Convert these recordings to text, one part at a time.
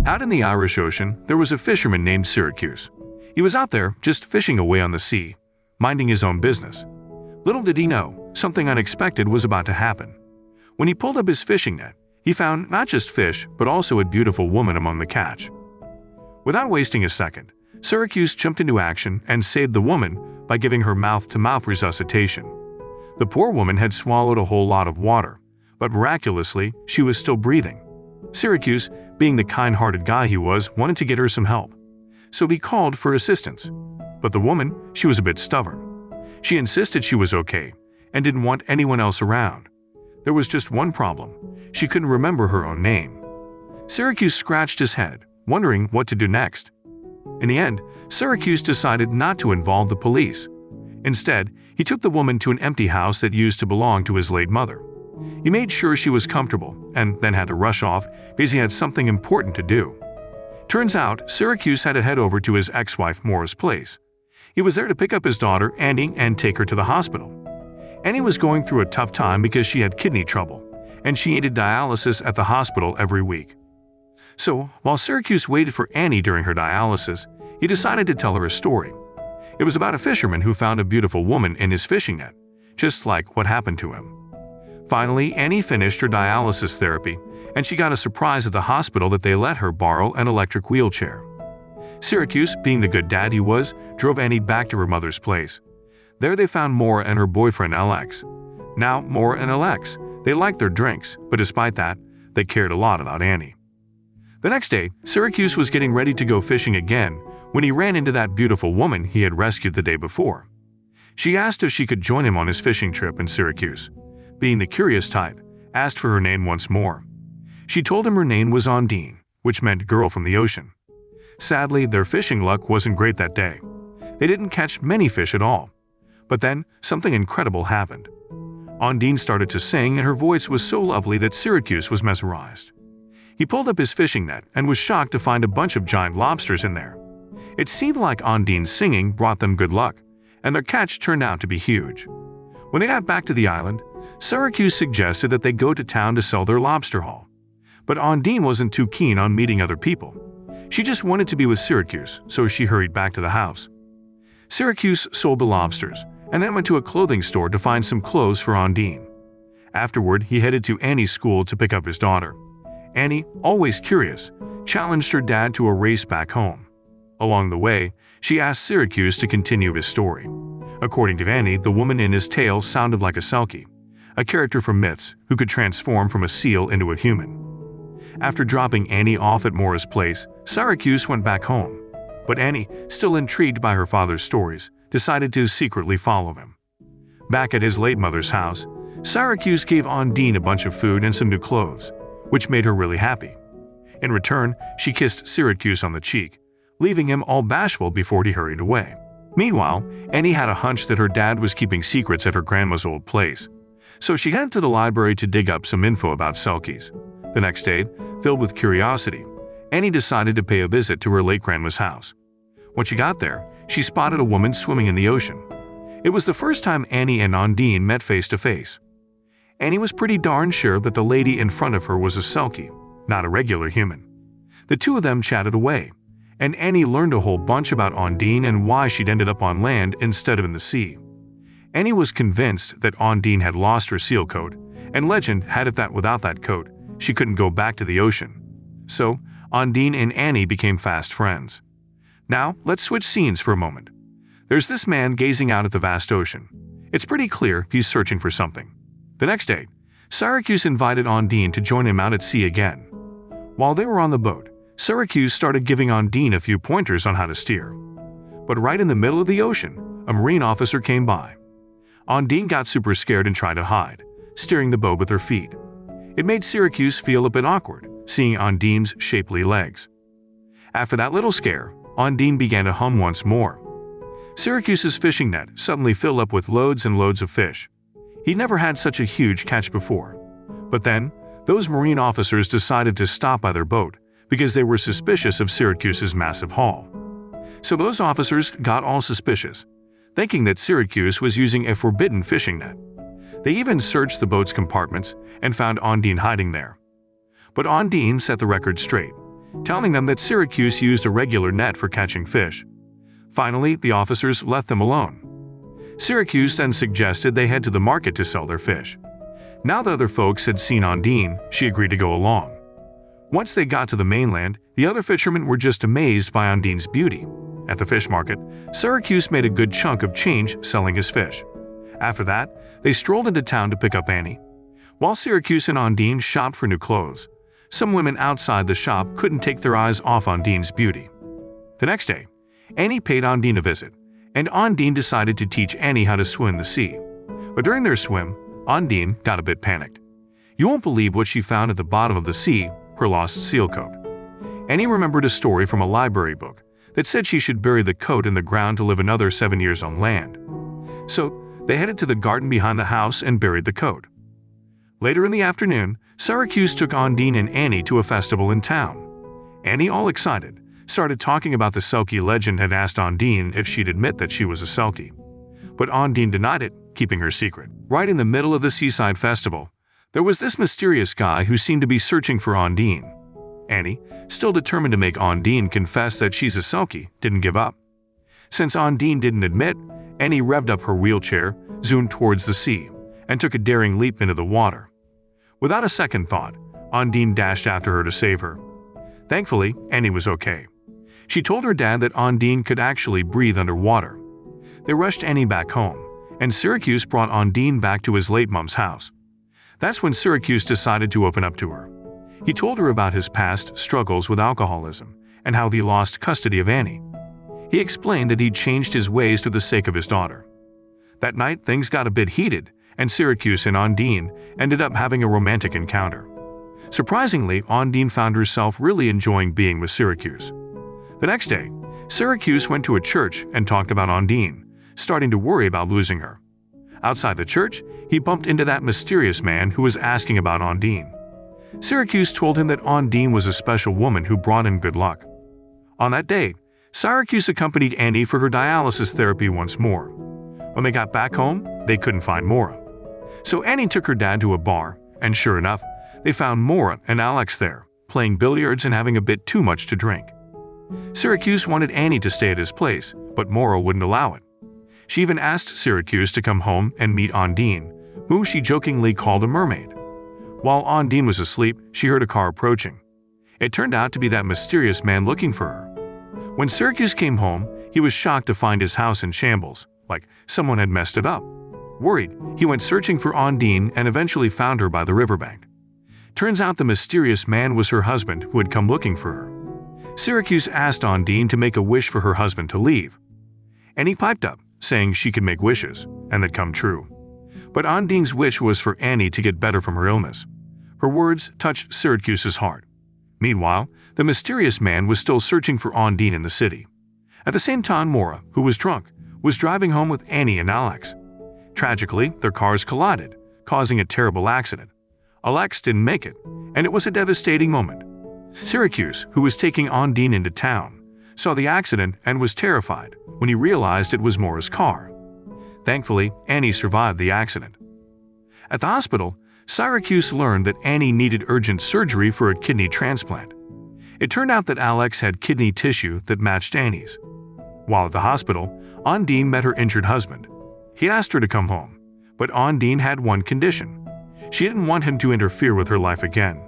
Out in the Irish Ocean, there was a fisherman named Syracuse. He was out there just fishing away on the sea, minding his own business. Little did he know, something unexpected was about to happen. When he pulled up his fishing net, he found not just fish, but also a beautiful woman among the catch. Without wasting a second, Syracuse jumped into action and saved the woman by giving her mouth-to-mouth resuscitation. The poor woman had swallowed a whole lot of water, but miraculously, she was still breathing. Syracuse, being the kind-hearted guy he was, wanted to get her some help. So he called for assistance. But the woman, she was a bit stubborn. She insisted she was okay and didn't want anyone else around. There was just one problem. She couldn't remember her own name. Syracuse scratched his head, wondering what to do next. In the end, Syracuse decided not to involve the police. Instead, he took the woman to an empty house that used to belong to his late mother. He made sure she was comfortable and then had to rush off because he had something important to do. Turns out, Syracuse had to head over to his ex-wife Maura's place. He was there to pick up his daughter, Annie, and take her to the hospital. Annie was going through a tough time because she had kidney trouble, and she needed dialysis at the hospital every week. So, while Syracuse waited for Annie during her dialysis, he decided to tell her a story. It was about a fisherman who found a beautiful woman in his fishing net, just like what happened to him. Finally, Annie finished her dialysis therapy, and she got a surprise at the hospital that they let her borrow an electric wheelchair. Syracuse, being the good dad he was, drove Annie back to her mother's place. There they found Maura and her boyfriend Alex. Now, Maura and Alex, they liked their drinks, but despite that, they cared a lot about Annie. The next day, Syracuse was getting ready to go fishing again when he ran into that beautiful woman he had rescued the day before. She asked if she could join him on his fishing trip, and Syracuse, being the curious type, asked for her name once more. She told him her name was Ondine, which meant girl from the ocean. Sadly, their fishing luck wasn't great that day. They didn't catch many fish at all. But then, something incredible happened. Ondine started to sing, and her voice was so lovely that Syracuse was mesmerized. He pulled up his fishing net and was shocked to find a bunch of giant lobsters in there. It seemed like Ondine's singing brought them good luck, and their catch turned out to be huge. When they got back to the island, Syracuse suggested that they go to town to sell their lobster haul. But Ondine wasn't too keen on meeting other people. She just wanted to be with Syracuse, so she hurried back to the house. Syracuse sold the lobsters, and then went to a clothing store to find some clothes for Ondine. Afterward, he headed to Annie's school to pick up his daughter. Annie, always curious, challenged her dad to a race back home. Along the way, she asked Syracuse to continue his story. According to Annie, the woman in his tale sounded like a Selkie, a character from myths who could transform from a seal into a human. After dropping Annie off at Maura's place, Syracuse went back home. But Annie, still intrigued by her father's stories, decided to secretly follow him. Back at his late mother's house, Syracuse gave Ondine a bunch of food and some new clothes, which made her really happy. In return, she kissed Syracuse on the cheek, leaving him all bashful before he hurried away. Meanwhile, Annie had a hunch that her dad was keeping secrets at her grandma's old place, so she headed to the library to dig up some info about Selkies. The next day, filled with curiosity, Annie decided to pay a visit to her late grandma's house. When she got there, she spotted a woman swimming in the ocean. It was the first time Annie and Ondine met face to face. Annie was pretty darn sure that the lady in front of her was a Selkie, not a regular human. The two of them chatted away, and Annie learned a whole bunch about Ondine and why she'd ended up on land instead of in the sea. Annie was convinced that Ondine had lost her seal coat, and legend had it that without that coat, she couldn't go back to the ocean. So, Ondine and Annie became fast friends. Now, let's switch scenes for a moment. There's this man gazing out at the vast ocean. It's pretty clear he's searching for something. The next day, Syracuse invited Ondine to join him out at sea again. While they were on the boat, Syracuse started giving Ondine a few pointers on how to steer. But right in the middle of the ocean, a marine officer came by. Ondine got super scared and tried to hide, steering the boat with her feet. It made Syracuse feel a bit awkward, seeing Ondine's shapely legs. After that little scare, Ondine began to hum once more. Syracuse's fishing net suddenly filled up with loads and loads of fish. He'd never had such a huge catch before. But then, those marine officers decided to stop by their boat because they were suspicious of Syracuse's massive haul. So those officers got all suspicious, thinking that Syracuse was using a forbidden fishing net. They even searched the boat's compartments and found Ondine hiding there. But Ondine set the record straight. telling them that Syracuse used a regular net for catching fish. Finally, the officers left them alone. Syracuse then suggested they head to the market to sell their fish. Now the other folks had seen Ondine, she agreed to go along. Once they got to the mainland, the other fishermen were just amazed by Ondine's beauty. At the fish market, Syracuse made a good chunk of change selling his fish. After that, they strolled into town to pick up Annie. While Syracuse and Ondine shopped for new clothes, some women outside the shop couldn't take their eyes off Ondine's beauty. The next day, Annie paid Ondine a visit, and Ondine decided to teach Annie how to swim in the sea. But during their swim, Ondine got a bit panicked. You won't believe what she found at the bottom of the sea, her lost seal coat. Annie remembered a story from a library book that said she should bury the coat in the ground to live another 7 years on land. So, they headed to the garden behind the house and buried the coat. Later in the afternoon, Syracuse took Ondine and Annie to a festival in town. Annie, all excited, started talking about the Selkie legend and asked Ondine if she'd admit that she was a Selkie. But Ondine denied it, keeping her secret. Right in the middle of the seaside festival, there was this mysterious guy who seemed to be searching for Ondine. Annie, still determined to make Ondine confess that she's a Selkie, didn't give up. Since Ondine didn't admit, Annie revved up her wheelchair, zoomed towards the sea, and took a daring leap into the water. Without a second thought, Ondine dashed after her to save her. Thankfully, Annie was okay. She told her dad that Ondine could actually breathe underwater. They rushed Annie back home, and Syracuse brought Ondine back to his late mom's house. That's when Syracuse decided to open up to her. He told her about his past struggles with alcoholism and how he lost custody of Annie. He explained that he'd changed his ways for the sake of his daughter. That night, things got a bit heated, and Syracuse and Ondine ended up having a romantic encounter. Surprisingly, Ondine found herself really enjoying being with Syracuse. The next day, Syracuse went to a church and talked about Ondine, starting to worry about losing her. Outside the church, he bumped into that mysterious man who was asking about Ondine. Syracuse told him that Ondine was a special woman who brought him good luck. On that day, Syracuse accompanied Annie for her dialysis therapy once more. When they got back home, they couldn't find Maura. So Annie took her dad to a bar, and sure enough, they found Maura and Alex there, playing billiards and having a bit too much to drink. Syracuse wanted Annie to stay at his place, but Maura wouldn't allow it. She even asked Syracuse to come home and meet Ondine, who she jokingly called a mermaid. While Ondine was asleep, she heard a car approaching. It turned out to be that mysterious man looking for her. When Syracuse came home, he was shocked to find his house in shambles, like someone had messed it up. Worried, he went searching for Ondine and eventually found her by the riverbank. Turns out the mysterious man was her husband who had come looking for her. Syracuse asked Ondine to make a wish for her husband to leave. And he piped up, saying she could make wishes, and they'd come true. But Ondine's wish was for Annie to get better from her illness. Her words touched Syracuse's heart. Meanwhile, the mysterious man was still searching for Ondine in the city. At the same time, Maura, who was drunk, was driving home with Annie and Alex. Tragically, their cars collided, causing a terrible accident. Alex didn't make it, and it was a devastating moment. Syracuse, who was taking Ondine into town, saw the accident and was terrified when he realized it was Maura's car. Thankfully, Annie survived the accident. At the hospital, Syracuse learned that Annie needed urgent surgery for a kidney transplant. It turned out that Alex had kidney tissue that matched Annie's. While at the hospital, Ondine met her injured husband. He asked her to come home, but Ondine had one condition. She didn't want him to interfere with her life again.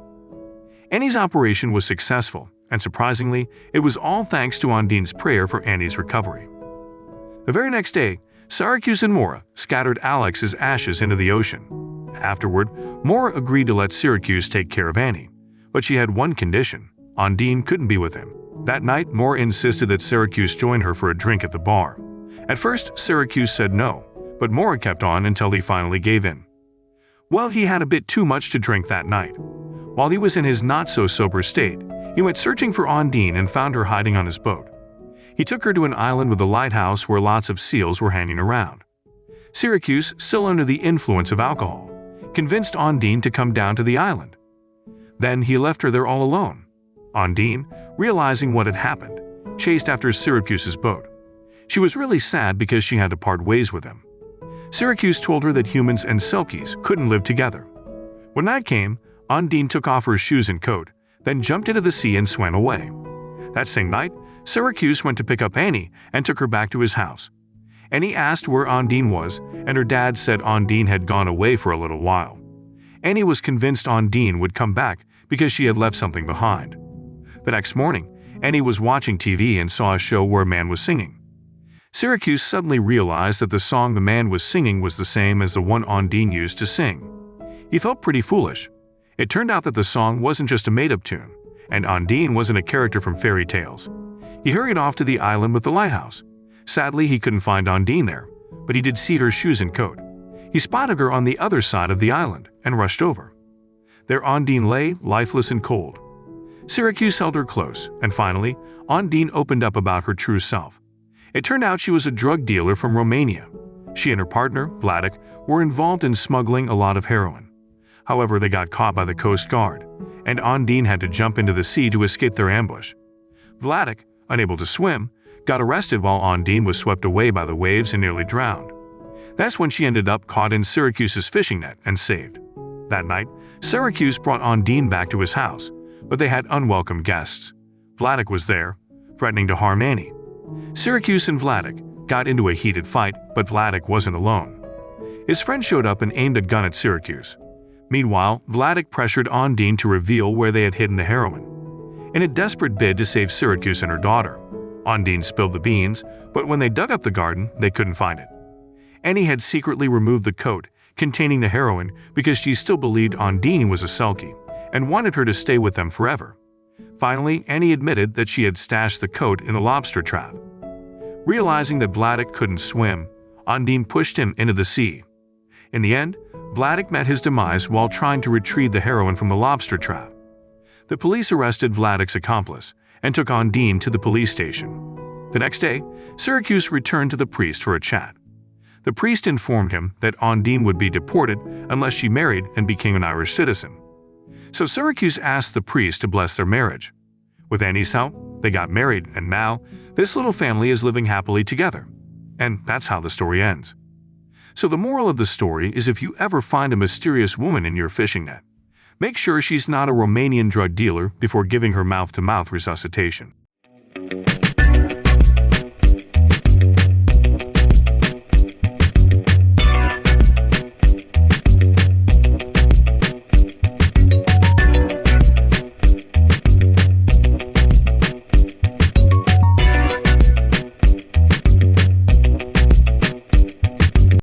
Annie's operation was successful, and surprisingly, it was all thanks to Ondine's prayer for Annie's recovery. The very next day, Syracuse and Maura scattered Alex's ashes into the ocean. Afterward, Maura agreed to let Syracuse take care of Annie, but she had one condition: Ondine couldn't be with him. That night, Maura insisted that Syracuse join her for a drink at the bar. At first, Syracuse said no, but Maura kept on until he finally gave in. Well, he had a bit too much to drink that night. While he was in his not-so-sober state, he went searching for Ondine and found her hiding on his boat. He took her to an island with a lighthouse where lots of seals were hanging around. Syracuse, still under the influence of alcohol, convinced Ondine to come down to the island. Then he left her there all alone. Ondine, realizing what had happened, chased after Syracuse's boat. She was really sad because she had to part ways with him. Syracuse told her that humans and Selkies couldn't live together. When night came, Ondine took off her shoes and coat, then jumped into the sea and swam away. That same night, Syracuse went to pick up Annie and took her back to his house. Annie asked where Ondine was, and her dad said Ondine had gone away for a little while. Annie was convinced Ondine would come back because she had left something behind. The next morning, Annie was watching TV and saw a show where a man was singing. Syracuse suddenly realized that the song the man was singing was the same as the one Ondine used to sing. He felt pretty foolish. It turned out that the song wasn't just a made-up tune, and Ondine wasn't a character from fairy tales. He hurried off to the island with the lighthouse. Sadly, he couldn't find Ondine there, but he did see her shoes and coat. He spotted her on the other side of the island and rushed over. There Ondine lay, lifeless and cold. Syracuse held her close, and finally, Ondine opened up about her true self. It turned out she was a drug dealer from Romania. She and her partner, Vladik, were involved in smuggling a lot of heroin. However, they got caught by the Coast Guard, and Ondine had to jump into the sea to escape their ambush. Vladik, unable to swim, got arrested while Ondine was swept away by the waves and nearly drowned. That's when she ended up caught in Syracuse's fishing net and saved. That night, Syracuse brought Ondine back to his house, but they had unwelcome guests. Vladik was there, threatening to harm Annie. Syracuse and Vladik got into a heated fight, but Vladik wasn't alone. His friend showed up and aimed a gun at Syracuse. Meanwhile, Vladik pressured Ondine to reveal where they had hidden the heroin. In a desperate bid to save Syracuse and her daughter, Ondine spilled the beans, but when they dug up the garden, they couldn't find it. Annie had secretly removed the coat containing the heroin because she still believed Ondine was a Selkie and wanted her to stay with them forever. Finally, Annie admitted that she had stashed the coat in a lobster trap. Realizing that Vladik couldn't swim, Ondine pushed him into the sea. In the end, Vladik met his demise while trying to retrieve the heroin from the lobster trap. The police arrested Vladik's accomplice and took Ondine to the police station. The next day, Syracuse returned to the priest for a chat. The priest informed him that Ondine would be deported unless she married and became an Irish citizen. So Syracuse asked the priest to bless their marriage. With Annie's help, they got married, and now this little family is living happily together. And that's how the story ends. So the moral of the story is, if you ever find a mysterious woman in your fishing net, make sure she's not a Romanian drug dealer before giving her mouth-to-mouth resuscitation.